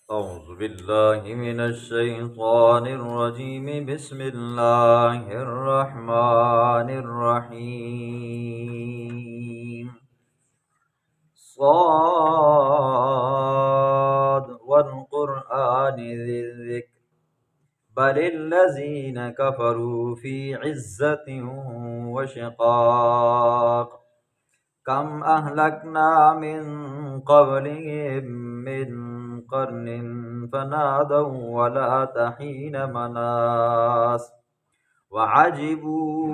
أعوذ بالله من الشيطان الرجيم بسم الله الرحمن الرحيم صاد والقرآن ذي الذكر بل الذين كفروا في عزة وشقاق كم أهلكنا من قبلهم من قرن فنادوا ولا تحين مناص وعجبوا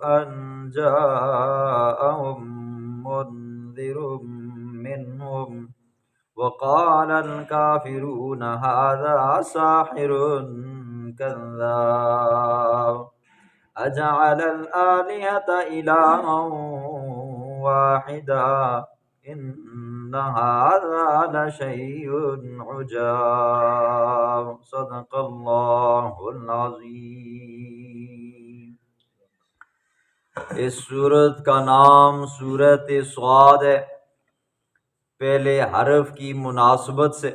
أن جاءهم منذر منهم وقال الكافرون هذا ساحر كذاب أجعل الآلهة إلها واحدا إن هذا لشيء عجاب صدق الله العظیم۔ اس سورت کا نام سورت صاد ہے۔ پہلے حرف کی مناسبت سے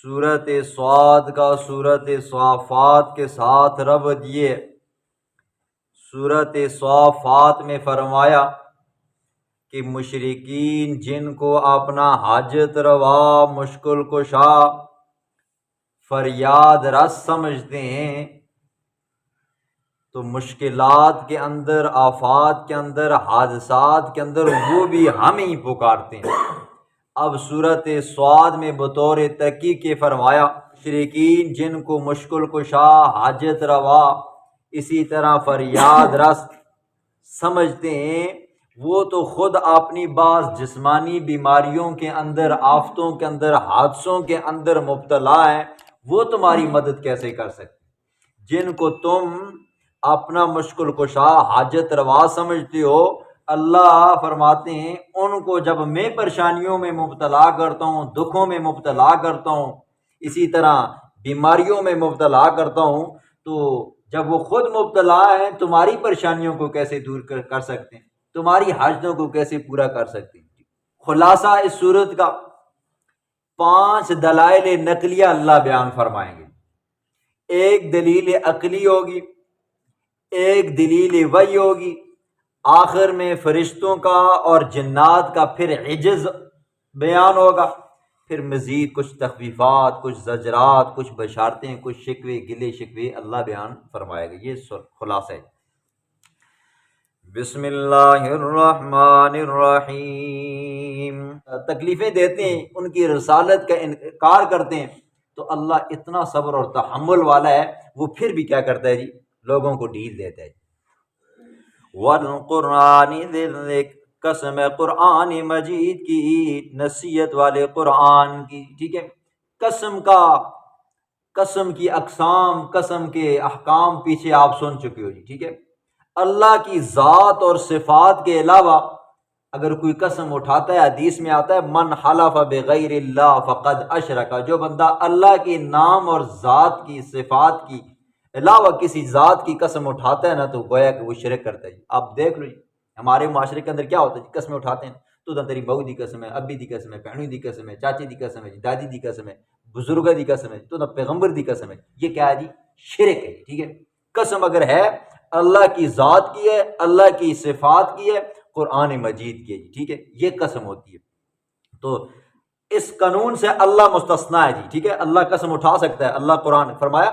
سورت صاد کا سورت صافات کے ساتھ ربط یہ ہے۔ سورت صافات میں فرمایا کہ مشرکین جن کو اپنا حاجت روا مشکل کشا فریاد رس سمجھتے ہیں تو مشکلات کے اندر، آفات کے اندر، حادثات کے اندر وہ بھی ہم ہی پکارتے ہیں۔ اب سورت صاد میں بطور تحقیق کے فرمایا مشرکین جن کو مشکل کشا حاجت روا اسی طرح فریاد رس سمجھتے ہیں، وہ تو خود اپنی بعض جسمانی بیماریوں کے اندر، آفتوں کے اندر، حادثوں کے اندر مبتلا ہیں، وہ تمہاری مدد کیسے کر سکتے؟ جن کو تم اپنا مشکل کشا حاجت روا سمجھتے ہو، اللہ فرماتے ہیں ان کو جب میں پریشانیوں میں مبتلا کرتا ہوں، دکھوں میں مبتلا کرتا ہوں، اسی طرح بیماریوں میں مبتلا کرتا ہوں، تو جب وہ خود مبتلا ہیں تمہاری پریشانیوں کو کیسے دور کر سکتے ہیں؟ تمہاری حاجتوں کو کیسے پورا کر سکتے ہیں؟ خلاصہ اس صورت کا 5 دلائل نقلیہ اللہ بیان فرمائیں گے۔ ایک دلیل عقلی ہوگی، ایک دلیل وحی ہوگی، آخر میں فرشتوں کا اور جنات کا پھر عجز بیان ہوگا، پھر مزید کچھ تخفیفات، کچھ زجرات، کچھ بشارتیں، کچھ شکوے گلے شکوے اللہ بیان فرمائے گا۔ یہ خلاصہ ہے۔ بسم اللہ الرحمن الرحیم۔ تکلیفیں دیتے ہیں، ان کی رسالت کا انکار کرتے ہیں، تو اللہ اتنا صبر اور تحمل والا ہے، وہ پھر بھی کیا کرتا ہے جی؟ لوگوں کو ڈھیل دیتا ہے۔ والقرآن ذی الذکر، قسم ہے قرآن مجید کی، نصیحت والے قرآن کی، ٹھیک ہے۔ قسم کی اقسام، قسم کے احکام پیچھے آپ سن چکے ہو جی، ٹھیک ہے۔ اللہ کی ذات اور صفات کے علاوہ اگر کوئی قسم اٹھاتا ہے، حدیث میں آتا ہے من حلف بغیر اللہ فقد اشرک، جو بندہ اللہ کے نام اور ذات کی صفات کی علاوہ کسی ذات کی قسم اٹھاتا ہے نا، تو گویا کہ وہ شرک کرتا ہے۔ آپ دیکھ لو جی، ہمارے معاشرے کے اندر کیا ہوتا ہے جی؟ قسمیں اٹھاتے ہیں تو تیری بہو دی قسم ہے، ابی دی قسم ہے، بہنوں دی قسم ہے، چاچی دی قسم ہے، دادی دی قسم ہے، بزرگہ دی قسم ہے، تو پیغمبر دی قسم ہے۔ یہ کیا ہے جی؟ شرک ہے، ٹھیک ہے۔ قسم اگر ہے اللہ کی ذات کی ہے، اللہ کی صفات کی ہے، قرآن مجید کی ہے جی، ٹھیک ہے، یہ قسم ہوتی ہے۔ تو اس قانون سے اللہ مستثنا ہے جی، ٹھیک ہے۔ اللہ قسم اٹھا سکتا ہے۔ اللہ قرآن فرمایا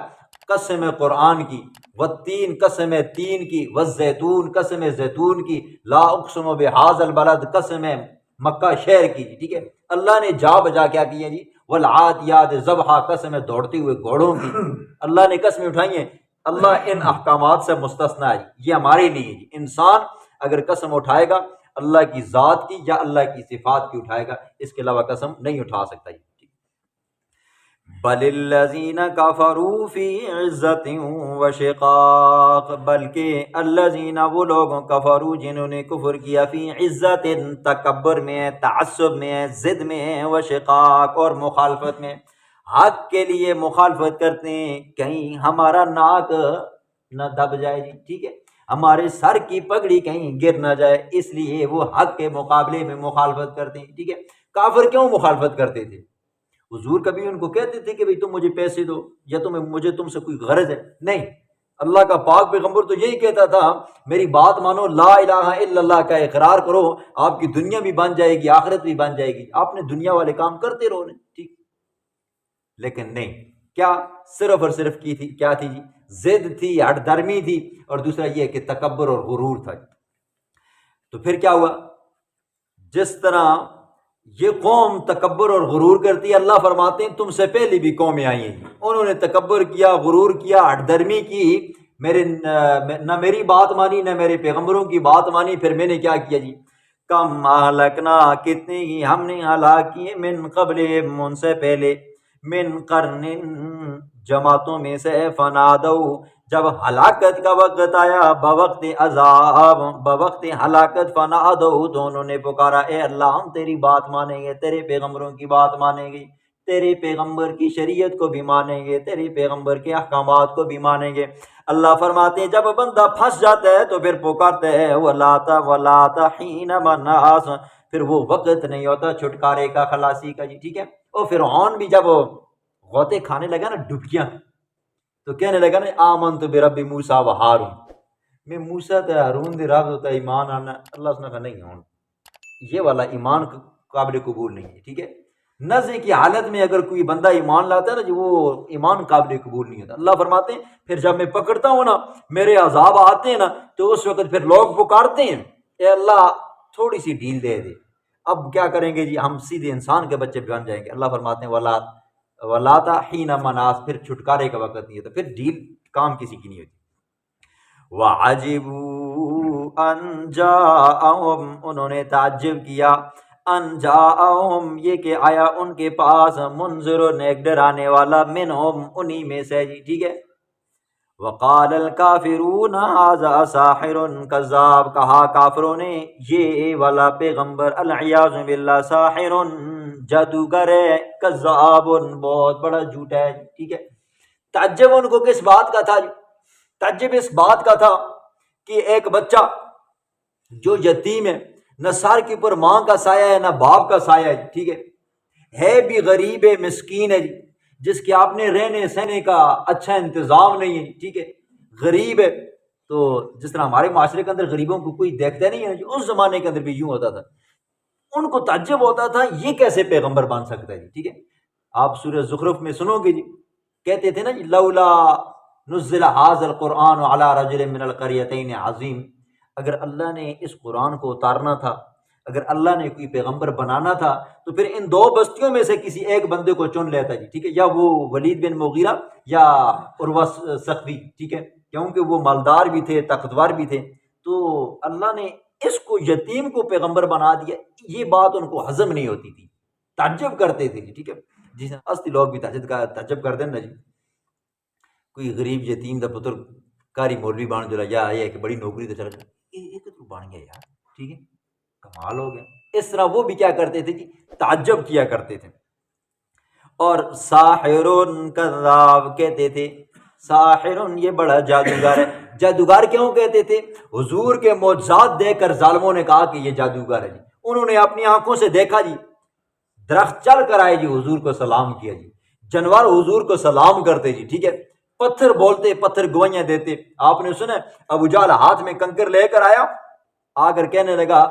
قسم قرآن کی، والتین قسم تین کی، والزیتون قسم زیتون کی، لا اقسم بہذا البلد قسم مکہ شہر کی جی، ٹھیک ہے۔ اللہ نے جا بجا کیا کی ہے جی؟ والعادیات ضبحا قسم دوڑتے ہوئے گھوڑوں کی، اللہ نے قسمیں اٹھائی ہیں۔ اللہ ان احکامات سے مستثنا ہے، یہ ہمارے لیے جی۔ انسان اگر قسم اٹھائے گا اللہ کی ذات کی یا اللہ کی صفات کی اٹھائے گا، اس کے علاوہ قسم نہیں اٹھا سکتا جی۔ بل الذین کفروا فی عزت وشقاق، بلکہ الذین وہ لوگ کفروا جنہوں نے کفر کیا، فی عزت تکبر میں، تعصب میں، ضد میں، وشقاق اور مخالفت میں، حق کے لیے مخالفت کرتے ہیں، کہیں ہمارا ناک نہ دب جائے جی، ٹھیک ہے، ہمارے سر کی پگڑی کہیں گر نہ جائے، اس لیے وہ حق کے مقابلے میں مخالفت کرتے ہیں، ٹھیک ہے۔ کافر کیوں مخالفت کرتے تھے؟ حضور کبھی ان کو کہتے تھے کہ بھئی تم مجھے پیسے دو یا مجھے تم سے کوئی غرض ہے؟ نہیں، اللہ کا پاک پیغمبر تو یہی کہتا تھا میری بات مانو، لا الہ الا اللہ کا اقرار کرو، آپ کی دنیا بھی بن جائے گی، آخرت بھی بن جائے گی، آپ نے دنیا والے کام کرتے رہو ٹھیک۔ لیکن نہیں، کیا صرف اور صرف کی تھی، کیا تھی جی؟ ضد تھی، ہٹ درمی تھی، اور دوسرا یہ کہ تکبر اور غرور تھا۔ تو پھر کیا ہوا؟ جس طرح یہ قوم تکبر اور غرور کرتی ہے، اللہ فرماتے ہیں تم سے پہلے بھی قومیں آئی ہیں، انہوں نے تکبر کیا، غرور کیا، ہٹ درمی کی، نہ میری بات مانی نہ میرے پیغمبروں کی بات مانی۔ پھر میں نے کیا کیا جی؟ کم اہلکنا، کتنے ہی ہم نے ہلاک کیے، من قبل، ان سے پہلے، من قرن، جماعتوں میں سے، فنادو، جب ہلاکت کا وقت آیا، بوقت عذاب، بوقت ہلاکت، فنادو، تو انہوں نے پکارا اے اللہ ہم تیری بات مانیں گے، تیرے پیغمبروں کی بات مانیں گے، تیرے پیغمبر کی شریعت کو بھی مانیں گے، تیرے پیغمبر کے احکامات کو بھی مانیں گے۔ اللہ فرماتے ہیں جب بندہ پھنس جاتا ہے تو پھر پکارتا ہے وَلَاتَ حِينَ مَنَاص، پھر وہ وقت نہیں ہوتا چھٹکارے کا، خلاصی کا جی، ٹھیک ہے۔ اور فرعون بھی جب غوطے کھانے لگا نا، ڈبکیاں، تو کہنے لگا نا آمنت برب موسیٰ و ہارون، میں موسیٰ تے ہارون دے رب ہوتا ایمان آنا۔ اللہ اس نے کہا نہیں ہون، یہ والا ایمان قابل قبول نہیں ہے، ٹھیک ہے۔ نزع کی حالت میں اگر کوئی بندہ ایمان لاتا ہے نا جی، وہ ایمان قابل قبول نہیں ہوتا۔ اللہ فرماتے ہیں پھر جب میں پکڑتا ہوں نا، میرے عذاب آتے ہیں نا، تو اس وقت پھر لوگ پکارتے ہیں اے اللہ تھوڑی سی ڈھیل دے دے۔ اب کیا کریں گے جی؟ ہم سیدھے انسان کے بچے بن جائیں گے۔ اللہ فرماتے ہیں وَلَاتَ حِينَ مَنَاص، پھر چھٹکارے کا وقت نہیں ہے، تو پھر ڈھیل کام کسی کی نہیں ہوتی۔ وَعَجِبُوا أَن جَاءَهُمْ، انہوں نے تعجب کیا، ان جاءہم، یہ کہ آیا ان کے پاس، منذر، ایک ڈرانے والا، منہم، انہی میں سے جی، ٹھیک ہے۔ وقال الکافرون ھذا ساحر کذاب، کہا کافروں نے یہ والا پیغمبر العیاذ باللہ ساحر، جادوگر ہے، کذاب، بہت بڑا جھوٹا ہے، ٹھیک ہے۔ تعجب ان کو کس بات کا تھا جی؟ تعجب اس بات کا تھا کہ ایک بچہ جو یتیم ہے، نہ سر کے اوپر ماں کا سایہ ہے نہ باپ کا سایہ ہے، ٹھیک ہے بھی غریب ہے، مسکین ہے جی، جس کے آپ نے رہنے سہنے کا اچھا انتظام نہیں ہے، ٹھیک ہے، غریب ہے۔ تو جس طرح ہمارے معاشرے کے اندر غریبوں کو کوئی دیکھتا نہیں ہے جی، اس زمانے کے اندر بھی یوں ہوتا تھا۔ ان کو تعجب ہوتا تھا یہ کیسے پیغمبر بن سکتا ہے جی، ٹھیک ہے۔ آپ سورہ زخرف میں سنو گے جی، کہتے تھے نا جی لولا نزل ھذا القرآن علی رجل من القریتین عظیم، اگر اللہ نے اس قرآن کو اتارنا تھا، اگر اللہ نے کوئی پیغمبر بنانا تھا تو پھر ان دو بستیوں میں سے کسی ایک بندے کو چن لیتا جی، ٹھیک ہے، یا وہ ولید بن مغیرہ یا عروہ ثقفی، ٹھیک ہے، کیونکہ وہ مالدار بھی تھے، طاقتور بھی تھے۔ تو اللہ نے اس کو یتیم کو پیغمبر بنا دیا، یہ بات ان کو ہضم نہیں ہوتی تھی، تعجب کرتے تھے جی، ٹھیک ہے۔ جس اصلی لوگ بھی تعجب کرتے ہیں نا جی، کوئی غریب یتیم دا پتر کاری مولوی بن جو یا ہے کہ بڑی نوکری تو چلا جائے، یہ تو بن گیا یار، ٹھیک ہے، کمال ہو گیا۔ اس طرح وہ بھی کیا کرتے تھے جی؟ تعجب کیا کرتے تھے۔ اور ساحر کذاب کہتے تھے، ساحر یہ بڑا جادوگر ہے۔ جادوگر کیوں کہتے تھے؟ حضور کے معجزات دیکھ کر ظالموں نے کہا کہ یہ جادوگر ہے جی، انہوں نے اپنی آنکھوں سے دیکھا جی، درخت چل کر آئے جی، حضور کو سلام کیا جی، جانور حضور کو سلام کرتے جی، ٹھیک ہے، پتھر بولتے، پتھر گوائیاں دیتے۔ آپ نے سنا ابو جہل ہاتھ میں کنکر لے کر آیا، آ کر کہنے لگا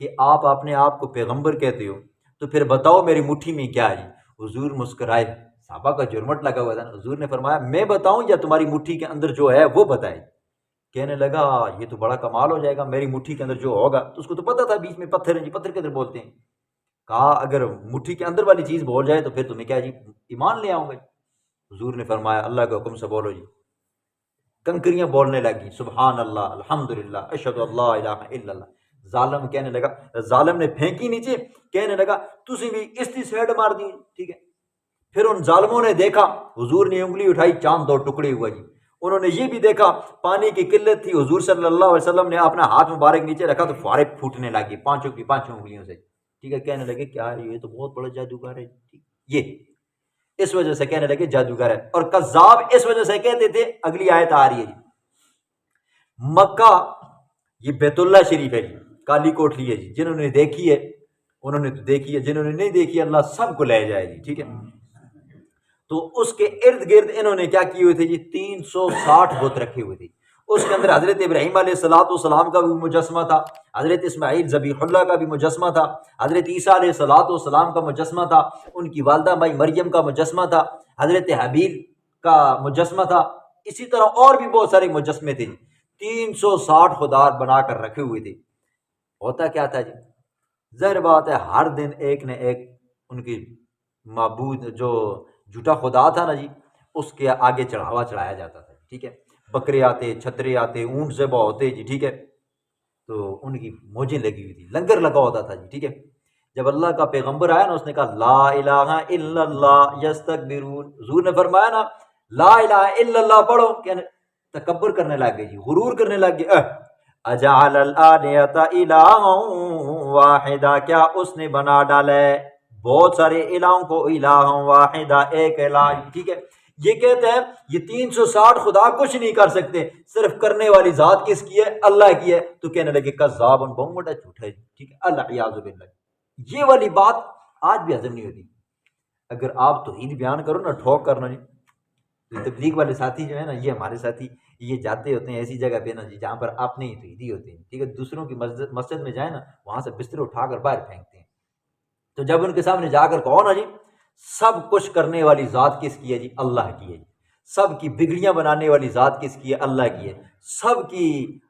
کہ آپ اپنے آپ کو پیغمبر کہتے ہو تو پھر بتاؤ میری مٹھی میں کیا ہے جی؟ حضور مسکرائے، صحابہ کا جرمٹ لگا ہوا تھا، حضور نے فرمایا میں بتاؤں یا تمہاری مٹھی کے اندر جو ہے وہ بتائے؟ کہنے لگا یہ تو بڑا کمال ہو جائے گا، میری مٹھی کے اندر جو ہوگا، تو اس کو تو پتہ تھا بیچ میں پتھر ہیں جی، پتھر کے اندر بولتے ہیں۔ کہا اگر مٹھی کے اندر والی چیز بول جائے تو پھر تمہیں کیا جی؟ ایمان لے آؤں گا۔ حضور نے فرمایا اللہ کے حکم سے بولو جی، کنکریاں بولنے لگی، سبحان اللہ، الحمدللہ، اشہد ان لا الہ الا اللہ۔ ظالم کہنے لگا، ظالم نے پھینکی نیچے، کہنے لگا تسی بھی اس کی سیڈ مار دی، ٹھیک ہے۔ پھر ان ظالموں نے دیکھا، حضور نے انگلی اٹھائی، چاند دو ٹکڑے ہوا جی۔ انہوں نے یہ بھی دیکھا پانی کی قلت تھی، حضور صلی اللہ علیہ وسلم نے اپنا ہاتھ مبارک نیچے رکھا تو فوارے پھوٹنے لگے پانچوں انگلیوں سے، ٹھیک ہے۔ کہنے لگے کیا ہے یہ تو بہت بڑا جادوگر ہے، یہ اس وجہ سے کہنے لگے جادوگر ہے۔ اور کذاب اس وجہ سے کہتے تھے، اگلی آیت آ رہی ہے جی، مکہ یہ بیت اللہ شریف ہے جی، کالی کوٹلی ہے جی، جنہوں نے دیکھی ہے انہوں نے تو دیکھی ہے، جنہوں نے نہیں دیکھی اللہ سب کو لے جائے گی، ٹھیک ہے۔ تو اس کے ارد گرد انہوں نے کیا کیے ہوئے تھے جی، 360 بت رکھے ہوئے تھے۔ اس کے اندر حضرت ابراہیم علیہ السلام کا بھی مجسمہ تھا، حضرت اسماعیل ذبیح اللہ کا بھی مجسمہ تھا، حضرت عیسیٰ علیہ السلام کا مجسمہ تھا، ان کی والدہ مائی مریم کا مجسمہ تھا، حضرت حابیل کا مجسمہ تھا، اسی طرح اور بھی بہت سارے مجسمے تھے۔ 360 خدا بنا کر رکھے ہوئے تھے۔ ہوتا کیا تھا جی، ظاہر بات ہے ہر دن ایک نہ ایک ان کی معبود جو جھوٹا خدا تھا نا جی، اس کے آگے چڑھاوا چڑھایا جاتا تھا، ٹھیک ہے۔ بکرے آتے، چھترے آتے، اونٹ ذبح ہوتے جی، ٹھیک ہے۔ تو ان کی موجیں لگی ہوئی تھی، لنگر لگا ہوتا تھا جی، ٹھیک ہے۔ جب اللہ کا پیغمبر آیا نا، اس نے کہا لا الہ الا اللہ یستکبرون، حضور نے فرمایا نا لا الہ الا اللہ پڑھو، کہنے تکبر کرنے لگ گئے جی، غرور کرنے لگ گئے۔ اجعل الآلہۃ الہا واحدہ، کیا اس نے بنا ڈالا ہے بہت سارے الہوں کو الہا واحدہ، ایک الہ، ٹھیک ہے۔ یہ کہتے ہیں یہ 360 خدا کچھ نہیں کر سکتے، صرف کرنے والی ذات کس کی ہے؟ اللہ کی ہے۔ تو کہنے لگے کذاب، بہت بڑا جھوٹا ہے، ٹھیک ہے، العیاذ باللہ۔ یہ والی بات آج بھی ہضم نہیں ہوتی۔ اگر آپ توحید بیان کرو نا ٹھوک کرنا جی، تبلیغ والے ساتھی جو ہے نا، یہ ہمارے ساتھی یہ جاتے ہوتے ہیں ایسی جگہ پہ نا جی جہاں پر اپنے ہی توحیدی ہوتے ہیں، ٹھیک ہے، دوسروں کی مسجد میں جائیں نا، وہاں سے بستر اٹھا کر باہر پھینکتے ہیں۔ تو جب ان کے سامنے جا کر کہو نا جی سب کچھ کرنے والی ذات کس کی ہے جی؟ اللہ کی ہے جی۔ سب کی بگڑیاں بنانے والی ذات کس کی ہے؟ اللہ کی ہے۔ سب کی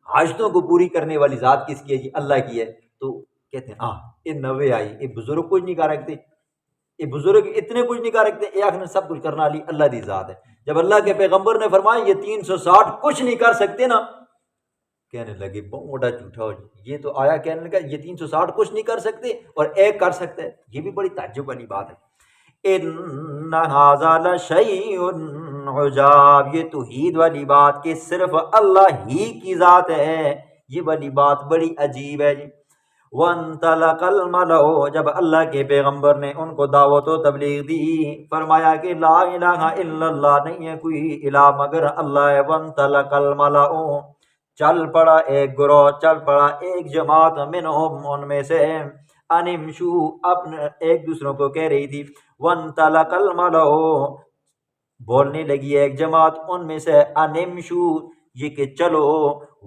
حاجتوں کو پوری کرنے والی ذات کس کی ہے جی؟ اللہ کی ہے۔ تو کہتے ہیں ہاں یہ نوے آئی، یہ بزرگ کچھ نہیں کر رکھتے، یہ بزرگ اتنے کچھ نہیں کر رکھتے، ایک آخر نے سب کچھ کرنا والی اللہ دی ذات ہے۔ جب اللہ کے پیغمبر نے فرمایا یہ 360 کچھ نہیں کر سکتے نا، کہنے لگے بہت بڑا جھوٹا ہو جی، یہ تو آیا کہنے لگا یہ 360 کچھ نہیں کر سکتے اور ایک کر سکتے ہیں، یہ بھی بڑی تعجب والی بات ہے۔ ان ھذا لشیء عجاب، یہ توحید والی بات کہ صرف اللہ ہی کی ذات ہے، یہ والی بات بڑی عجیب ہے جی۔ وانطلق الملأ، جب اللہ کے پیغمبر نے ان کو دعوت و تبلیغ دی، فرمایا کہ لا الہ الا اللہ، نہیں ہے کوئی الہ مگر اللہ ہے۔ وانطلق الملأ، چل پڑا ایک گروہ، چل پڑا ایک جماعت، منہم، ان میں سے، انمشو، اپنے ایک دوسروں کو کہہ رہی تھی، وانطلق الملأ، بولنے لگی ایک جماعت ان میں سے، انمشو، یہ کہ چلو،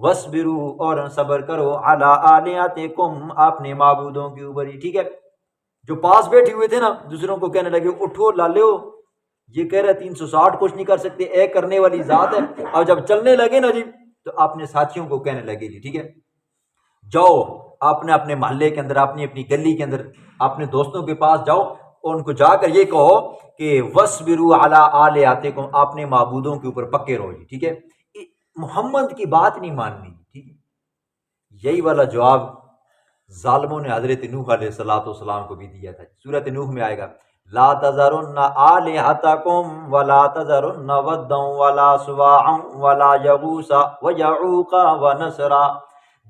وصبرو، اور صبر کرو، علی آلہتکم، اپنے معبودوں کے اوپر ہی، ٹھیک ہے۔ جو پاس بیٹھے ہوئے تھے نا دوسروں کو کہنے لگے اٹھو لالو، یہ کہہ رہے 360 کچھ نہیں کر سکتے، ایک کرنے والی ذات ہے۔ اور جب چلنے لگے نا جی تو اپنے ساتھیوں کو کہنے لگے جی، ٹھیک ہے، جاؤ اپنے اپنے محلے کے اندر، اپنی اپنی گلی کے اندر، اپنے دوستوں کے پاس جاؤ، اور ان کو جا کر یہ کہو کہ وَاصْبِرُوا عَلَىٰ آلِهَتِكُمْ، اپنے معبودوں کے اوپر پکے رہو جی، ٹھیک ہے۔ محمد کی بات نہیں ماننی، ٹھیک ہے۔ یہی والا جواب ظالموں نے حضرت نوح علیہ السلام کو بھی دیا تھا۔ سورۃ نوح میں آئے گا لا تذرن آلہتکم ولا تذرن ودا ولا سواعا ولا یغوث ویعوق ونسرا،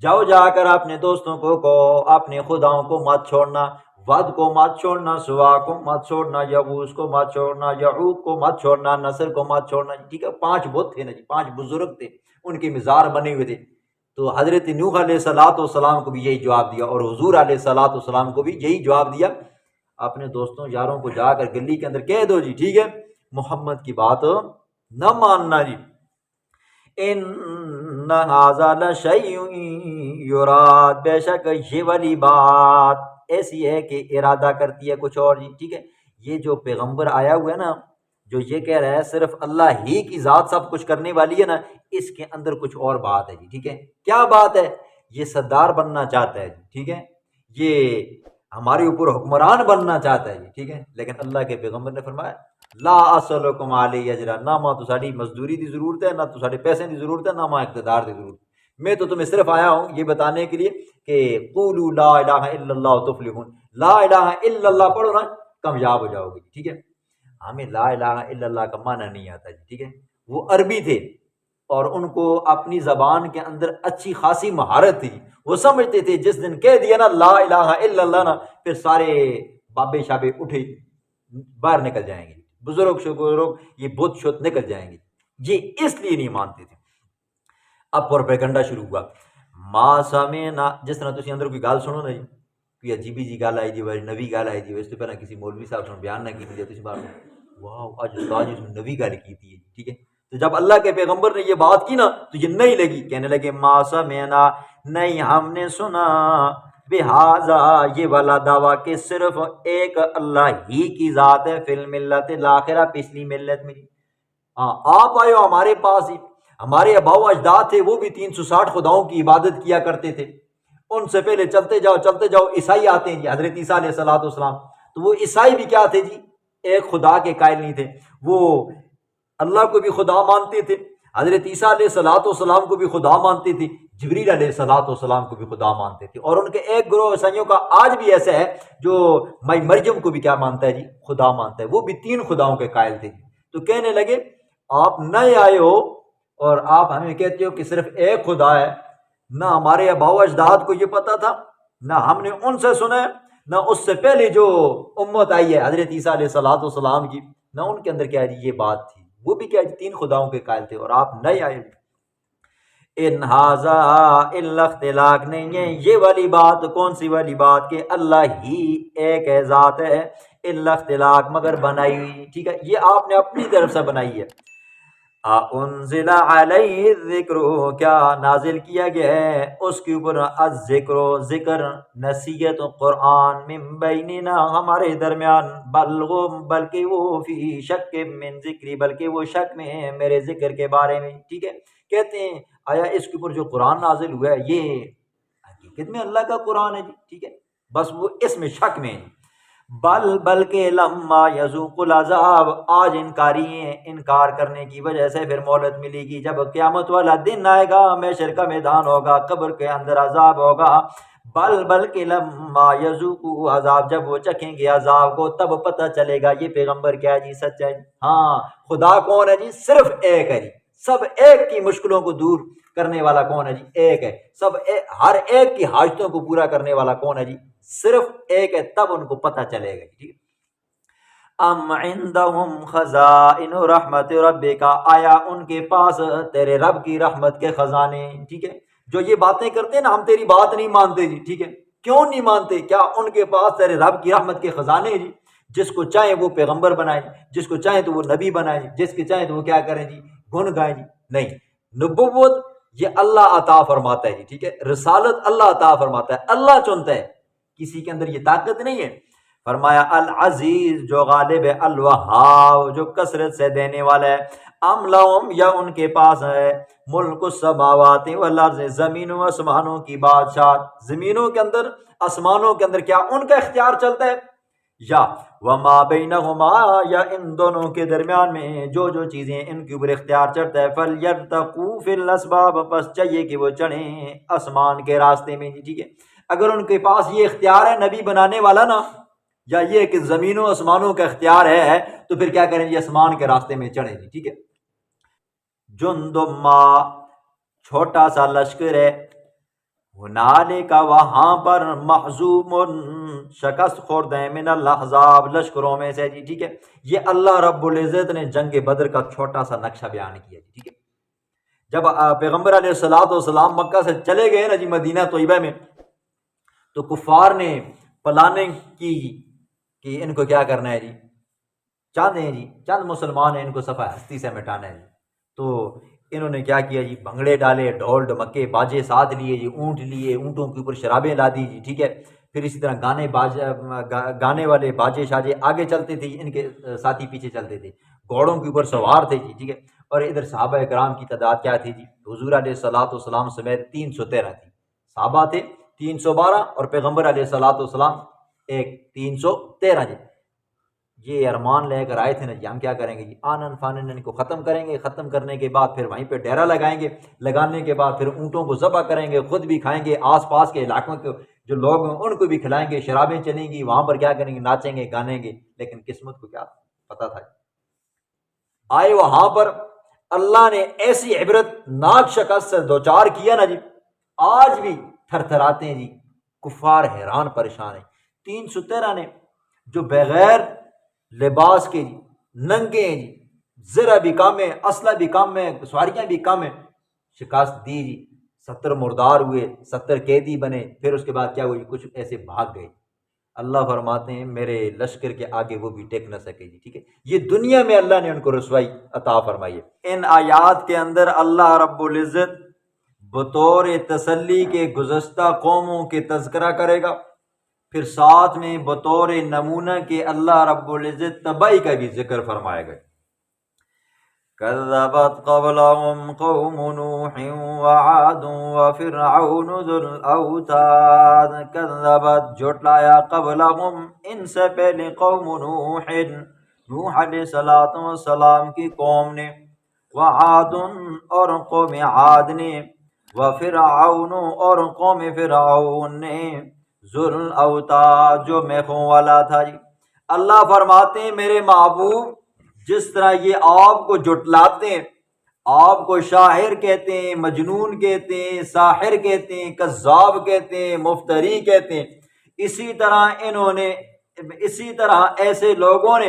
جاؤ جا کر اپنے دوستوں کو کہو اپنے خداؤں کو مت چھوڑنا، ود کو مت چھوڑنا، سوا کو مت چھوڑنا، یغوث کو مت چھوڑنا، یعوق کو مت چھوڑنا، نصر کو مت چھوڑنا، ٹھیک ہے۔ 5 بت تھے نا جی، 5 بزرگ تھے، ان کے مزار بنے ہوئے تھے۔ تو حضرت نوح علیہ السلام کو بھی یہی جواب دیا، اور حضور علیہ السلام کو بھی یہی جواب دیا، اپنے دوستوں یاروں کو جا کر گلی کے اندر کہہ دو جی، ٹھیک ہے، محمد کی بات نہ ماننا جی۔ ان ھذا لشیء یراد، بے شک یہ والی بات ایسی ہے کہ ارادہ کرتی ہے کچھ اور جی، ٹھیک ہے۔ یہ جو پیغمبر آیا ہوا ہے نا، جو یہ کہہ رہا ہے صرف اللہ ہی کی ذات سب کچھ کرنے والی ہے نا، اس کے اندر کچھ اور بات ہے جی، ٹھیک ہے۔ کیا بات ہے؟ یہ سردار بننا چاہتا ہے جی، ٹھیک ہے، یہ ہمارے اوپر حکمران بننا چاہتا ہے جی، ٹھیک ہے۔ لیکن اللہ کے پیغمبر نے فرمایا لا اسلکم علیہ اجرا، نہ ماں تو ساری مزدوری دی ضرورت ہے، نہ تو سارے پیسے دی ضرورت ہے، نہ ماں اقتدار دی ضرورت ہے، میں تو تمہیں صرف آیا ہوں یہ بتانے کے لیے کہ قولوا لا الہ الا اللہ تفلحون، لا الہ الا اللہ پڑھو نا کامیاب ہو جاؤ گے، ٹھیک ہے۔ ہمیں لا الہ الا اللہ کا معنی نہیں آتا جی، ٹھیک ہے۔ وہ عربی تھے اور ان کو اپنی زبان کے اندر اچھی خاصی مہارت تھی، وہ سمجھتے تھے جس دن کہہ دیا نا لا الہ الا اللہ نا، پھر سارے بابے شابے اٹھے باہر نکل جائیں گے، بزرگ شکرگ یہ بت شت نکل جائیں گے، یہ اس لیے نہیں مانتے تھے۔ اب پروپیگنڈا شروع ہوا، ما سمعنا، جس طرح تسی اندر کوئی گال سنو نا جی، کوئی عجیبی جی گل آئی جی بھائی نوی گل آئی جی اس سے پہلے کسی مولوی صاحب سے بیان نہ کی تھی تو بار واہ آج استاد جی نے نوی گل کی تھی ٹھیک ہے. تو جب اللہ کے پیغمبر نے یہ بات کی نا تو یہ نہیں لگی, کہنے لگے ما سمعنا, نہیں ہم نے سنا, بہذا یہ والا دعویٰ کہ صرف ایک اللہ ہی کی ذات ہے, فی الملت الاخرہ پچھلی ملت میں. ہاں آپ آئے ہو ہمارے پاس ہی, ہمارے آباء و اجداد تھے وہ بھی 360 خداؤں کی عبادت کیا کرتے تھے, ان سے پہلے چلتے جاؤ عیسائی آتے ہیں جی, حضرت عیسیٰ علیہ السلام, تو وہ عیسائی بھی کیا تھے جی, ایک خدا کے قائل نہیں تھے, وہ اللہ کو بھی خدا مانتے تھے, حضرت عیسیٰ علیہ السلام کو بھی خدا مانتے تھے, جبریل علیہ السلام کو بھی خدا مانتے تھے, اور ان کے ایک گروہ عیسائیوں کا آج بھی ایسا ہے جو مائی مریم کو بھی کیا مانتا ہے جی, خدا مانتا ہے, وہ بھی 3 خداؤں کے قائل تھے. تو کہنے لگے آپ نئے آئے ہو اور آپ ہمیں کہتے ہو کہ صرف ایک خدا ہے, نہ ہمارے آباء و اجداد کو یہ پتا تھا, نہ ہم نے ان سے سنا ہے, نہ اس سے پہلے جو امت آئی ہے حضرت عیسیٰ علیہ السلام کی, نہ ان کے اندر کیا ہے جی یہ بات تھی, وہ بھی کیا ہے 3 خداؤں کے قائل تھے, اور آپ نئے آئے. ان ھذا الا اختلاق, نہیں ہے یہ والی بات, کون سی والی بات, کہ اللہ ہی ایک ہے, ذات ہے, الا اختلاق مگر بنائی ہوئی, ٹھیک ہے, یہ آپ نے اپنی طرف سے بنائی ہے. انزل علیہ الذکر, کیا نازل کیا گیا ہے اس کے اوپر الذکر, ذکر, نصیحت, قرآن, من بیننا ہمارے درمیان, بلکہ وہ فی شک من ذکری, بلکہ وہ شک میں ہے میرے ذکر کے بارے میں, ٹھیک ہے. کہتے ہیں آیا اس کے اوپر جو قرآن نازل ہوا ہے یہ حقیقت میں اللہ کا قرآن ہے جی, ٹھیک ہے, بس وہ اس میں شک میں ہے. بلکہ لما یذوق العذاب, آج انکاری ہیں, انکار کرنے کی وجہ سے پھر مہلت ملے گی, جب قیامت والا دن آئے گا, محشر کا میدان ہوگا, قبر کے اندر عذاب ہوگا. بلکہ لما یذوق عذاب, جب وہ چکھیں گے عذاب کو تب پتہ چلے گا یہ پیغمبر کیا ہے جی, سچا ہے. ہاں خدا کون ہے جی, صرف ایک ہے جی, سب ایک کی مشکلوں کو دور کرنے والا کون ہے جی, ایک ہے. ہر ایک کی حاجتوں کو پورا کرنے والا کون ہے جی, صرف ایک ہے, تب ان کو پتہ چلے گا, ٹھیک ہے. ام عندهم خزائن رحمت ربک, آیا ان کے پاس تیرے رب کی رحمت کے خزانے, ٹھیک ہے. جو یہ باتیں کرتے ہیں نا, ہم تیری بات نہیں مانتے جی, ٹھیک ہے, کیوں نہیں مانتے, کیا ان کے پاس تیرے رب کی رحمت کے خزانے جی, جس کو چاہیں وہ پیغمبر بنائیں, جس کو چاہیں تو وہ نبی بنائیں, جس کے چاہیں تو وہ کیا کریں جی, گن گائیں جی. نہیں, نبوت یہ اللہ عطا فرماتا ہے جی, ٹھیک ہے, رسالت اللہ عطا فرماتا ہے, اللہ چنتا ہے, کسی کے اندر یہ طاقت نہیں ہے. فرمایا العزیز جو غالب ہے, الوہاب جو کثرت سے دینے والا ہے. ام لہم, یا ان کے پاس ہے, ملک السماوات والارض, زمینوں آسمانوں کی بادشاہ, زمینوں کے اندر آسمانوں کے اندر کیا ان کا اختیار چلتا ہے, یا وما بینہما, یا ان دونوں کے درمیان میں جو چیزیں ان کے اوپر اختیار چڑھتا ہے. فلیرتقوا فی الاسباب, پس چاہیے کہ وہ چڑھیں آسمان کے راستے میں, ٹھیک ہے. اگر ان کے پاس یہ اختیار ہے نبی بنانے والا نا, یا یہ کہ زمینوں آسمانوں کا اختیار ہے, تو پھر کیا کریں جی, آسمان کے راستے میں چڑھیں جی, ٹھیک ہے. جند ما, چھوٹا سا لشکر ہے, ہنالک, وہاں پر, محزوم, شکست خورد ہے, من الاحزاب, لشکروں میں سے جی, ٹھیک ہے. یہ اللہ رب العزت نے جنگ بدر کا چھوٹا سا نقشہ بیان کیا جی, ٹھیک ہے. جب پیغمبر علیہ السلام مکہ سے چلے گئے نا جی مدینہ طیبہ میں, تو کفار نے پلاننگ کی کہ ان کو کیا کرنا ہے جی, چاہتے ہیں جی چند مسلمان ہیں ان کو صفحہ ہستی سے مٹانا ہے جی. تو انہوں نے کیا کیا جی, بھنگڑے ڈالے, ڈھول ڈمکے باجے ساتھ لیے جی, اونٹ لیے, اونٹوں کے اوپر شرابیں لا دی جی, ٹھیک ہے. پھر اسی طرح گانے والے باجے شاجے آگے چلتے تھے, ان کے ساتھی پیچھے چلتے تھے, گھوڑوں کے اوپر سوار تھے جی, ٹھیک ہے. اور ادھر صحابہ کرام کی تعداد کیا تھی جی, حضور علیہ السلام سمیت 313 تھی. صحابہ تھے 312 اور پیغمبر علیہ السلام ایک 313 جی. یہ ارمان لے کر آئے تھے نا جی, ہم کیا کریں گے جی, آنن فانن ان کو ختم کریں گے, ختم کرنے کے بعد پھر وہیں پہ ڈیرا لگائیں گے, لگانے کے بعد پھر اونٹوں کو ذبح کریں گے, خود بھی کھائیں گے, آس پاس کے علاقوں کے جو لوگ ہیں ان کو بھی کھلائیں گے, شرابیں چلیں گی, وہاں پر کیا کریں گے, ناچیں گے, گانیں گے. لیکن قسمت کو کیا پتا تھا, آئے وہاں پر اللہ نے ایسی عبرت ناک شکست سے دوچار کیا نا جی, آج بھی تھر تھراتے ہیں جی, کفار حیران پریشان ہیں. 313 نے جو بغیر لباس کے جی, ننگے ہیں جی, زرہ بھی کم ہے, اسلحہ بھی کم ہے, سواریاں بھی کم ہیں, شکست دی جی. 70 مردار ہوئے، 70 قیدی بنے، پھر اس کے بعد کیا ہوئی، کچھ ایسے بھاگ گئے۔ اللہ فرماتے ہیں میرے لشکر کے آگے وہ بھی ٹیک نہ سکے جی، ٹھیک ہے۔ یہ دنیا میں اللہ نے ان کو رسوائی عطا فرمائی ہے۔ ان آیات کے اندر اللہ رب العزت بطور تسلی کے گزشتہ قوموں کے تذکرہ کرے گا، پھر ساتھ میں بطور نمونہ کے اللہ رب العزت تباہی کا بھی ذکر فرمائے گا۔ كذبت قبلهم قوم نوح وعاد وفرعون ذو الاوتاد، كذبت جھٹلایا قبلهم ان سے پہلے قوم نوح علیہ السلام کی قوم نے، وعاد اور قوم عاد نے، وفرعون اور قوم فرعون نے، ذو الاوتاد جو میخوں والا تھا جی۔ اللہ فرماتے ہیں میرے محبوب جس طرح یہ آپ کو جھٹلاتے ہیں، آپ کو شاعر کہتے ہیں، مجنون کہتے ہیں، ساحر کہتے ہیں، کذاب کہتے ہیں، مفتری کہتے ہیں، اسی طرح ایسے لوگوں نے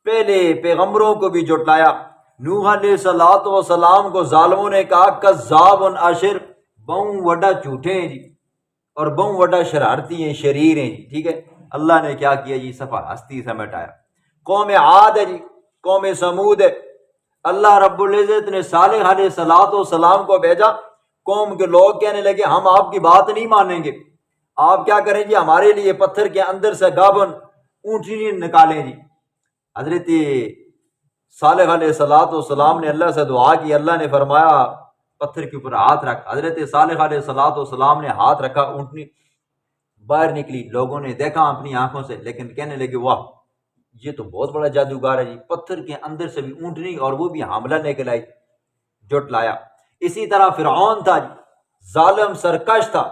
پہلے پیغمبروں کو بھی جھٹلایا۔ نوح علیہ السلام کو ظالموں نے کہا کذاب اشر، بہوں وڈا جھوٹے ہیں جی، اور بہوں وڈا شرارتی ہیں، شریر ہیں جی، ٹھیک ہے۔ اللہ نے کیا کیا جی، صفحہ ہستی سے مٹایا۔ قوم عاد ہے جی، قوم سمود ہے، اللہ رب العزت نے صالح علیہ السلام کو بھیجا، قوم کے لوگ کہنے لگے ہم آپ کی بات نہیں مانیں گے، آپ کیا کریں جی، ہمارے لیے پتھر کے اندر سے گابن اونٹنی نکالیں جی۔ حضرت صالح علیہ السلام نے اللہ سے دعا کی، اللہ نے فرمایا پتھر کے اوپر ہاتھ رکھ۔ حضرت صالح علیہ السلام نے ہاتھ رکھا، اونٹنی باہر نکلی، لوگوں نے دیکھا اپنی آنکھوں سے، لیکن کہنے لگے واہ یہ تو بہت بڑا جادوگر ہے جی، پتھر کے اندر سے بھی اونٹنی، اور وہ بھی حاملہ نکل آئی، جھٹلایا۔ اسی طرح فرعون تھا جی، ظالم سرکش تھا،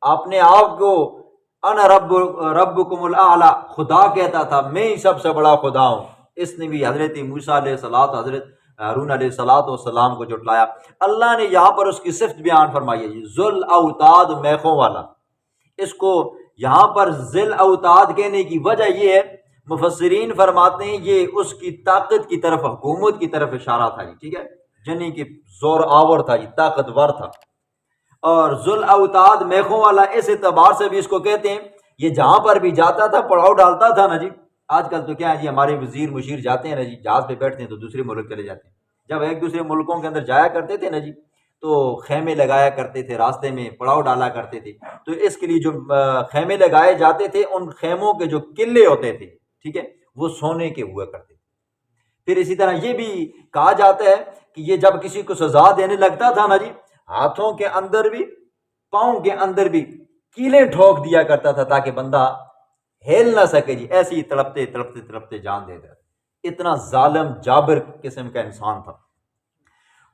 اپنے آپ کو انا ربکم الاعلی خدا کہتا تھا، میں ہی سب سے بڑا خدا ہوں۔ اس نے بھی حضرت موسیٰ علیہ السلام، حضرت ہارون علیہ السلام کو جھٹلایا۔ اللہ نے یہاں پر اس کی صفت بیان فرمائی ہے جی، ذل اوتاد میخوں والا۔ اس کو یہاں پر ذل اوتاد کہنے کی وجہ یہ ہے، مفسرین فرماتے ہیں یہ اس کی طاقت کی طرف، حکومت کی طرف اشارہ تھا جی، ٹھیک ہے، جنی کی زور آور تھا جی، طاقتور تھا۔ اور ذل اوتاد میخوں والا اس اعتبار سے بھی اس کو کہتے ہیں، یہ جہاں پر بھی جاتا تھا پڑاؤ ڈالتا تھا نا جی۔ آج کل تو کیا ہے جی، ہمارے وزیر مشیر جاتے ہیں نا جی، جہاز پہ بیٹھتے ہیں تو دوسرے ملک چلے جاتے ہیں۔ جب ایک دوسرے ملکوں کے اندر جایا کرتے تھے نا جی، تو خیمے لگایا کرتے تھے، راستے میں پڑاؤ ڈالا کرتے تھے، تو اس کے لیے جو خیمے لگائے جاتے تھے، ان خیموں کے جو قلعے ہوتے تھے، ٹھیک ہے، وہ سونے کے ہوا کرتے تھے۔ پھر اسی طرح یہ بھی کہا جاتا ہے کہ یہ جب کسی کو سزا دینے لگتا تھا نا جی، ہاتھوں کے اندر بھی پاؤں کے اندر بھی کیلیں ٹھوک دیا کرتا تھا تاکہ بندہ ہل نہ سکے جی، ایسے ہی تڑپتے تڑپتے تڑپتے جان دے دیتا، اتنا ظالم جابر قسم کا انسان تھا۔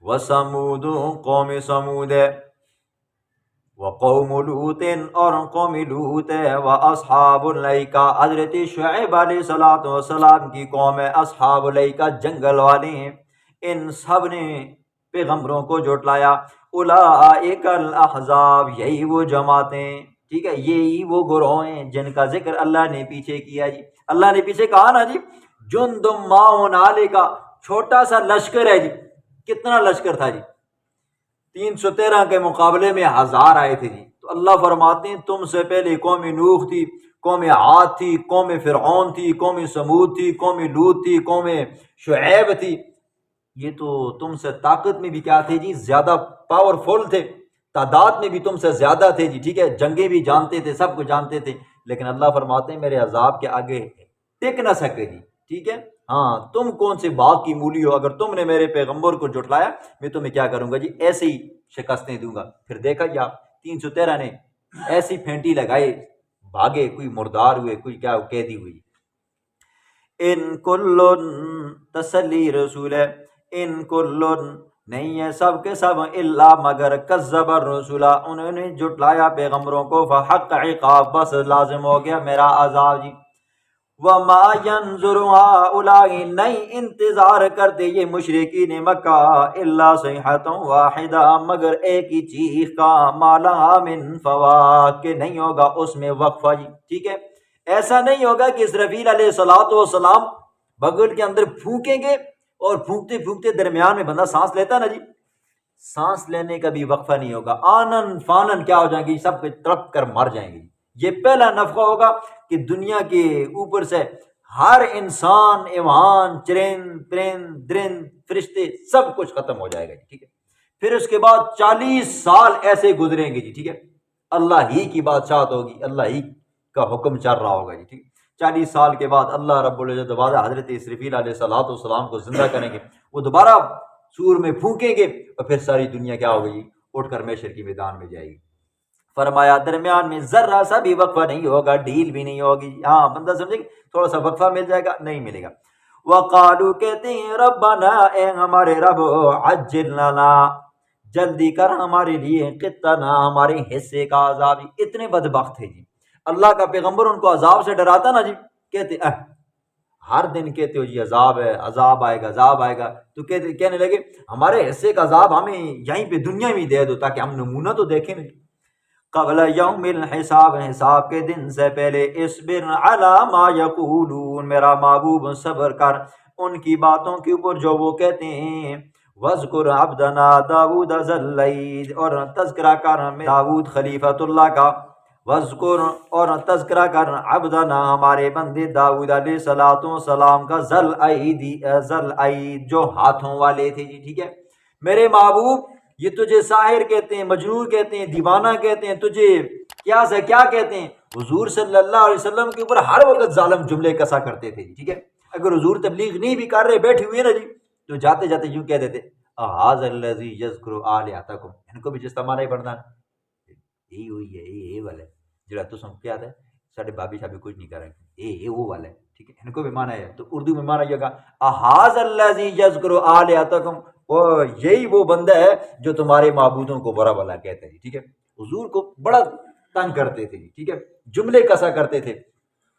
وَثَمُودُ قوم سمود ہے، وقوم لوط اور قوم لوط ہے، واصحاب الایکہ حضرت شعیب علیہ السلام کی قوم ہے، اصحاب الایکہ جنگل والے ہیں، ان سب نے پیغمبروں کو جھٹلایا۔ اولئک الاحزاب یہی وہ جماعتیں، ٹھیک ہے، یہی وہ گروہ ہیں جن کا ذکر اللہ نے پیچھے کیا جی۔ اللہ نے پیچھے کہا نا جی، جندم ما ہنالک، چھوٹا سا لشکر ہے جی۔ کتنا لشکر تھا جی؟ 313 کے مقابلے میں 1000 آئے تھے جی۔ تو اللہ فرماتے ہیں تم سے پہلے قوم نوح تھی، قوم عاد تھی، قوم فرعون تھی، قوم سمود تھی، قوم لوط تھی، قوم شعیب تھی، یہ تو تم سے طاقت میں بھی کیا تھے جی، زیادہ پاورفل تھے، تعداد میں بھی تم سے زیادہ تھے جی، ٹھیک ہے، جنگیں بھی جانتے تھے، سب کچھ جانتے تھے، لیکن اللہ فرماتے ہیں میرے عذاب کے آگے ٹک نہ سکے جی، ٹھیک ہے۔ ہاں تم کون سے باغ کی مولی ہو، اگر تم نے میرے پیغمبر کو جھٹلایا میں تمہیں کیا کروں گا جی، ایسے ہی شکستیں دوں گا۔ پھر دیکھا جی آپ 313 نے ایسی پھینٹی لگائے، بھاگے، کوئی مردار ہوئے، کوئی کیا قیدی ہوئی۔ ان کل تسلی رسول ہے، ان کل نہیں ہے سب کے سب، الا مگر کذب الرسول انہوں نے جھٹلایا پیغمبروں کو، فحق عقاب بس لازم ہو گیا میرا عذاب جی۔ وما ينظر هؤلاء نہیں انتظار کرتے یہ مشرکین مکہ، الا صیحۃ واحدہ مگر ایک ہی چیخ کا، ما لها من فواق کہ نہیں ہوگا اس میں وقفہ جی، ٹھیک ہے، ایسا نہیں ہوگا کہ اسرافیل علیہ السلام بغل کے اندر پھونکیں گے اور پھونکتے پھونکتے درمیان میں بندہ سانس لیتا نا جی، سانس لینے کا بھی وقفہ نہیں ہوگا، آنن فانن کیا ہو جائیں گی، سب تڑپ کر مر جائیں گی۔ یہ پہلا نفخہ ہوگا کہ دنیا کے اوپر سے ہر انسان، ایوان، چرند پرند درند فرشتے سب کچھ ختم ہو جائے گا جی، ٹھیک ہے۔ پھر اس کے بعد 40 سال ایسے گزریں گے جی، ٹھیک ہے، اللہ ہی کی بادشاہت ہوگی، اللہ ہی کا حکم چل رہا ہوگا جی، ٹھیک ہے۔ 40 سال کے بعد اللہ رب العزت دوبارہ حضرت اسرافیل علیہ الصلوۃ والسلام کو زندہ کریں گے، وہ دوبارہ سور میں پھونکیں گے اور پھر ساری دنیا کیا ہو گئی، اٹھ کر محشر کی میدان میں جائے گی۔ فرمایا درمیان میں ذرا سا بھی وقفہ نہیں ہوگا، ڈھیل بھی نہیں ہوگی، ہاں بندہ سمجھے کہ تھوڑا سا وقفہ مل جائے گا، نہیں ملے گا۔ وقالو کہتے ہیں ربنا اے ہمارے رب عجل لنا جلدی کر ہمارے لیے قطنا ہمارے حصے کا عذاب۔ اتنے بدبخت تھے جی، اللہ کا پیغمبر ان کو عذاب سے ڈراتا نا جی، کہتے ہر دن کہتے ہو جی عذاب ہے، عذاب آئے گا، عذاب آئے گا، تو کہنے لگے ہمارے حصے کا عذاب ہمیں یہیں پہ دنیا میں دے دو تاکہ ہم نمونہ تو دیکھیں نا۔ قبل یوم الحساب، حساب کے دن سے پہلے، اصبر علی ما یقولون میرا محبوب صبر کر ان کی باتوں کے اوپر جو وہ کہتے ہیں۔ وذکر عبدنا داؤد ذا الایل، اور تذکرہ کر داؤد خلیفۃ اللہ کا، وذکر اور تذکرہ کر عبدنا ہمارے بندے داؤد علیہ الصلوۃ والسلام کا ذا الایل جو ہاتھوں والے تھے جی، ٹھیک ہے۔ میرے محبوب یہ تجھے ساحر کہتے ہیں، مجنون کہتے ہیں، دیوانہ کہتے ہیں، تجھے کیا سے کیا کہتے ہیں؟ حضور صلی اللہ علیہ وسلم کے اوپر ہر وقت ظالم جملے کسا کرتے تھے، ٹھیک ہے۔ اگر حضور تبلیغ نہیں بھی کر رہے، بیٹھے ہوئے نا جی، تو جاتے جاتے یوں کہہ دیتے اھذا الذی یذکر آلہتکم، ان کو بھی جس طرح نہیں پڑھنا یہی ہوئی ہے، یہ والا جڑا تو سم کیا ہے ساڈے بابی شابی کچھ نہیں کر رہے، یہ وہ والا ہے، ٹھیک ہے۔ ان کو بھی مانا ہے، تو اردو میں مانا یہ گا اھذا الذی یذکر آلہتکم، اور یہی وہ بندہ ہے جو تمہارے معبودوں کو برا بلا کہتا ہے، ٹھیک ہے۔ حضور کو بڑا تنگ کرتے تھے، ٹھیک ہے، جملے کسا کرتے تھے۔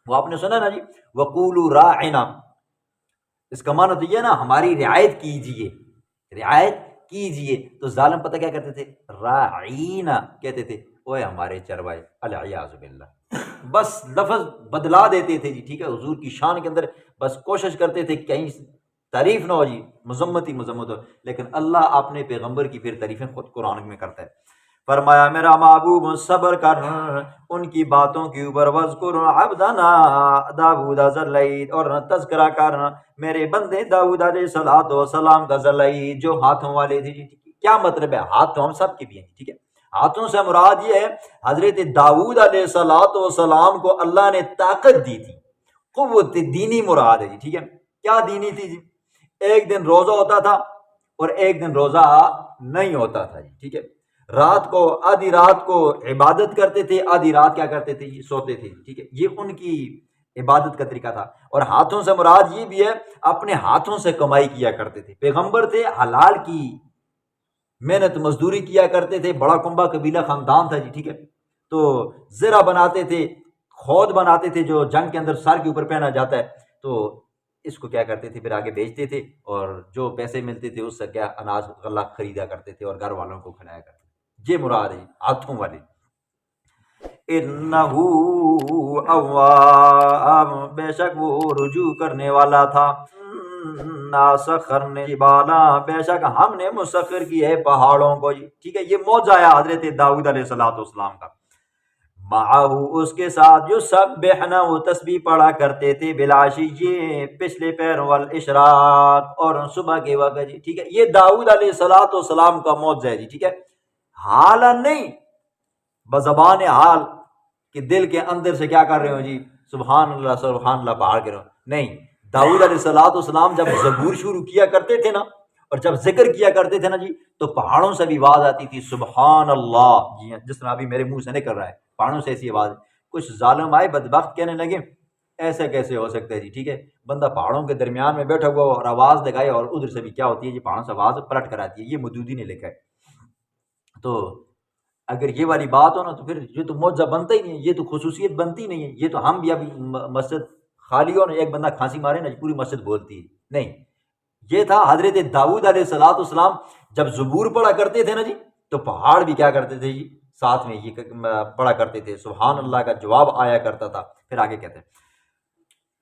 وہ آپ نے سنا نا جی، وقولوا راعنا، اس کا معنی تو یہ نا ہماری رعایت کیجئے، رعایت کیجئے۔ تو ظالم پتہ کیا کرتے تھے، راعینا کہتے تھے، اوے ہمارے چروائے، العیاذ باللہ، بس لفظ بدلا دیتے تھے جی، ٹھیک ہے۔ حضور کی شان کے اندر بس کوشش کرتے تھے کہیں تعریف نہ ہو جی، مذمت ہی مذمت ہو، لیکن اللہ اپنے پیغمبر کی پھر تعریفیں خود قرآن میں کرتا ہے۔ فرمایا میرا محبوب صبر کر ان کی باتوں کے اوپر، وذکر عبدنا داؤد ذا الایل، اور تذکرہ کر میرے بندے داؤد علیہ الصلوۃ والسلام کا ذا الایل جو ہاتھوں والے تھے جی۔ کیا مطلب ہے؟ ہاتھ تو ہم سب کے بھی ہیں، ٹھیک ہے۔ ہاتھوں سے مراد یہ ہے حضرت داؤد علیہ الصلوۃ والسلام کو اللہ نے طاقت دی تھی، قوت دینی مراد ہے جی، ٹھیک ہے۔ کیا دینی تھی جی؟ ایک دن روزہ ہوتا تھا اور ایک دن روزہ نہیں ہوتا تھا جی، ٹھیک ہے۔ رات کو، آدھی رات کو عبادت کرتے تھے، آدھی رات کیا کرتے تھے جی، سوتے تھے، ٹھیک ہے۔ یہ ان کی عبادت کا طریقہ تھا۔ اور ہاتھوں سے مراد یہ بھی ہے اپنے ہاتھوں سے کمائی کیا کرتے تھے، پیغمبر تھے، حلال کی محنت مزدوری کیا کرتے تھے، بڑا کنبہ قبیلہ خاندان تھا جی، ٹھیک ہے۔ تو زرہ بناتے تھے، خود بناتے تھے جو جنگ کے اندر سر کے اوپر پہنا جاتا ہے، تو اس کو کیا کرتے تھے پھر آگے بیچتے تھے، اور جو پیسے ملتے تھے اس سے کیا اناج غلہ خریدا کرتے تھے اور گھر والوں کو کھلایا کرتے تھے۔ یہ مراد ہے ہاتھوں والے۔ انہ اواب، بے شک وہ رجوع کرنے والا تھا، سخرنے بالا، بے شک ہم نے مسخر کی ہے پہاڑوں کو، ٹھیک ہے۔ یہ معجزہ ہے حضرت داؤد علیہ الصلوۃ والسلام کا۔ معاہو، اس کے ساتھ جو سبحنا، وہ تسبیح پڑھا کرتے تھے، بالعشی، یہ پچھلے پیر، والاشراق، اور صبح کے وقت جی، ٹھیک ہے۔ یہ داؤد علیہ الصلوۃ والسلام کا معجزہ ہے جی، ٹھیک ہے۔ حالن نہیں، بزبان حال کہ دل کے اندر سے کیا کر رہے ہو جی، سبحان اللہ سبحان اللہ پڑھ کے رہو، نہیں۔ داؤد علیہ الصلوۃ والسلام جب زبور شروع کیا کرتے تھے نا، اور جب ذکر کیا کرتے تھے نا جی، تو پہاڑوں سے بھی آواز آتی تھی سبحان اللہ، جی جس طرح ابھی میرے منہ سے نکل رہا ہے، پہاڑوں سے ایسی آواز۔ کچھ ظالم آئے بدبخت کہنے لگے ایسا کیسے ہو سکتا ہے جی، ٹھیک ہے۔ بندہ پہاڑوں کے درمیان میں بیٹھا ہوا اور آواز لگائے، اور ادھر سے بھی کیا ہوتی ہے جی، پہاڑوں سے آواز پلٹ کر آتی ہے۔ یہ مودودی نے لکھا ہے۔ تو اگر یہ والی بات ہو نا تو پھر یہ تو معجزہ بنتا ہی نہیں ہے، یہ تو خصوصیت بنتی نہیں ہے۔ یہ تو ہم بھی ابھی مسجد خالی ہو نا، ایک بندہ کھانسی مارے نا پوری مسجد بولتی ہے، نہیں۔ یہ تھا حضرت داؤد علیہ الصلوۃ والسلام جب زبور پڑھا کرتے تھے نا جی، تو پہاڑ بھی کیا کرتے تھے جی، ساتھ میں یہ پڑھا کرتے تھے، سبحان اللہ کا جواب آیا کرتا تھا۔ پھر آگے کہتے ہیں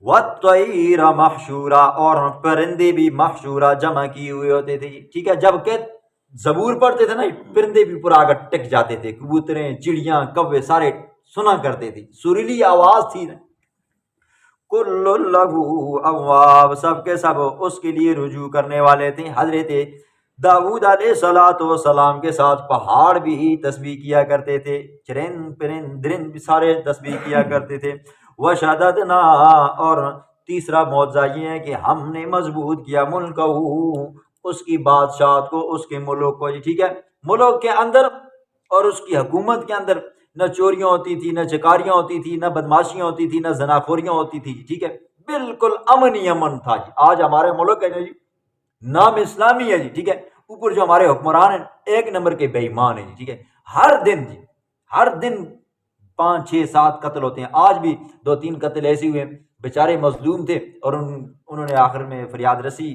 وَالطَّيْرَ مَحْشُورًا، اور پرندے بھی محشورہ جمع کیے ہوئے ہوتے تھے، ٹھیک ہے۔ جب کہ زبور پڑھتے تھے نا، پرندے بھی اوپر آ کر ٹک جاتے تھے، کبوتریں، چڑیاں، کوے سارے سنا کرتے تھے، سریلی آواز تھی نا۔ کل لہو اواب، سب کے سب اس کے لیے رجوع کرنے والے تھے۔ حضرت داؤد علیہ الصلوۃ والسلام کے ساتھ پہاڑ بھی تسبیح کیا کرتے تھے، چرند پرند درند بھی سارے تسبیح کیا کرتے تھے۔ وشددنا، اور تیسرا معجزہ یہ ہے کہ ہم نے مضبوط کیا ملکہ، اس کی بادشاہت کو، اس کے ملک کو، ٹھیک ہے، ملک کے اندر اور اس کی حکومت کے اندر نہ چوریاں ہوتی تھی، نہ چکاریاں ہوتی تھی، نہ بدماشیاں ہوتی تھی، نہ زناخوریاں ہوتی تھی، ٹھیک ہے، بالکل امن ہی امن تھا جی۔ آج ہمارے ملک ہے نا جی، نام اسلامی ہے جی، ٹھیک ہے، اوپر جو ہمارے حکمران ہیں ایک نمبر کے بے ایمان ہیں جی، ٹھیک ہے، ہر دن جی، ہر دن 5 6 7 قتل ہوتے ہیں۔ آج بھی 2 3 قتل ایسے ہوئے، بیچارے مظلوم تھے اور انہوں نے آخر میں فریاد رسی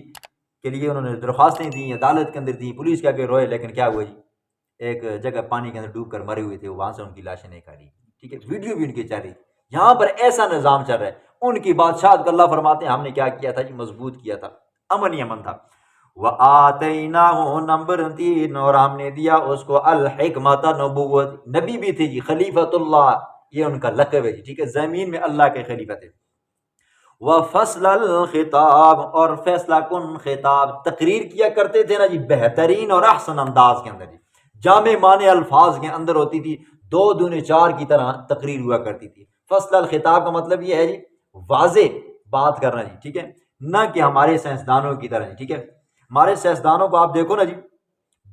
کے لیے انہوں نے درخواستیں دیں، عدالت کے اندر دیں، پولیس کے آگے روئے، لیکن کیا ہوا جی، ایک جگہ پانی کے اندر ڈوب کر مرے ہوئے تھے، وہاں سے ان کی لاشیں نکالی، ٹھیک ہے، ویڈیو بھی ان کی چل رہی۔ یہاں پر ایسا نظام چل رہا ہے، ان کی بادشاہت کو اللہ فرماتے ہیں ہم نے کیا کیا تھا جی، مضبوط کیا تھا، امن ہی امن تھا۔ وَآتَيْنَاهُ نمبر 3، اور ہم نے دیا اس کو الحکمت، نبوت، نبی بھی تھے جی، خلیفۃ اللہ یہ ان کا لقب ہے جی، ٹھیک ہے، زمین میں اللہ کے خلیفہ تھے۔ وفصل الخطاب، اور فیصلہ کن خطاب، تقریر کیا کرتے تھے نا جی بہترین اور احسن انداز کے اندر جی، جامع معنی الفاظ کے اندر ہوتی تھی، 2 دونے 4 کی طرح تقریر ہوا کرتی تھی۔ فصل الخطاب کا مطلب یہ ہے جی واضح بات کرنا جی، ٹھیک ہے، نہ کہ ہمارے سائنسدانوں کی طرح جی، ٹھیک ہے، ہمارے سائنسدانوں کو آپ دیکھو نا جی،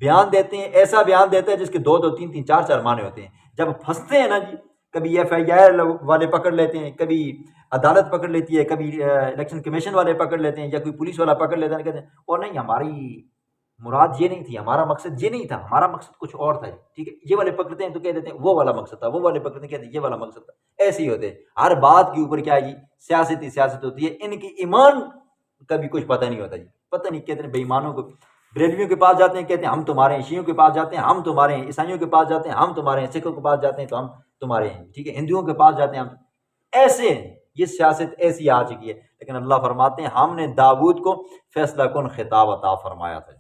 بیان دیتے ہیں، ایسا بیان دیتے ہیں جس کے 2 2 3 3 4 4 معنی ہوتے ہیں، جب پھنستے ہیں نا جی، کبھی FIR والے پکڑ لیتے ہیں، کبھی عدالت پکڑ لیتی ہے، کبھی الیکشن کمیشن والے پکڑ لیتے ہیں، یا کوئی پولیس والا پکڑ لیتا ہے، کہتے ہیں اور نہیں ہماری مراد یہ نہیں تھی، ہمارا مقصد یہ نہیں تھا، ہمارا مقصد کچھ اور تھا، ٹھیک ہے، یہ والے پکڑتے ہیں تو کہہ دیتے ہیں وہ والا مقصد تھا، وہ والے پکڑتے ہیں کہتے ہیں یہ والا مقصد تھا، ایسے ہی ہوتے ہیں، ہر بات کے اوپر کیا ہے جی، سیاست ہی سیاست ہوتی ہے، ان کی ایمان کا بھی کچھ پتہ نہیں ہوتا جی، پتہ نہیں، کہتے ہیں بے ایمانوں کو، بریلویوں کے پاس جاتے ہیں کہتے ہیں ہم تمہارے ہیں، شیعوں کے پاس جاتے ہیں ہم تمہارے ہیں، عیسائیوں کے پاس جاتے ہیں ہم تمہارے ہیں، سکھوں کے پاس جاتے ہیں تو ہم تمہارے ہیں، ٹھیک ہے، ہندوؤں کے پاس جاتے ہیں ہم، ایسے ہیں، یہ سیاست ایسی آ چکی ہے، لیکن اللہ فرماتے ہیں ہم نے داؤد کو فیصلہ کن خطاب عطا فرمایا تھا۔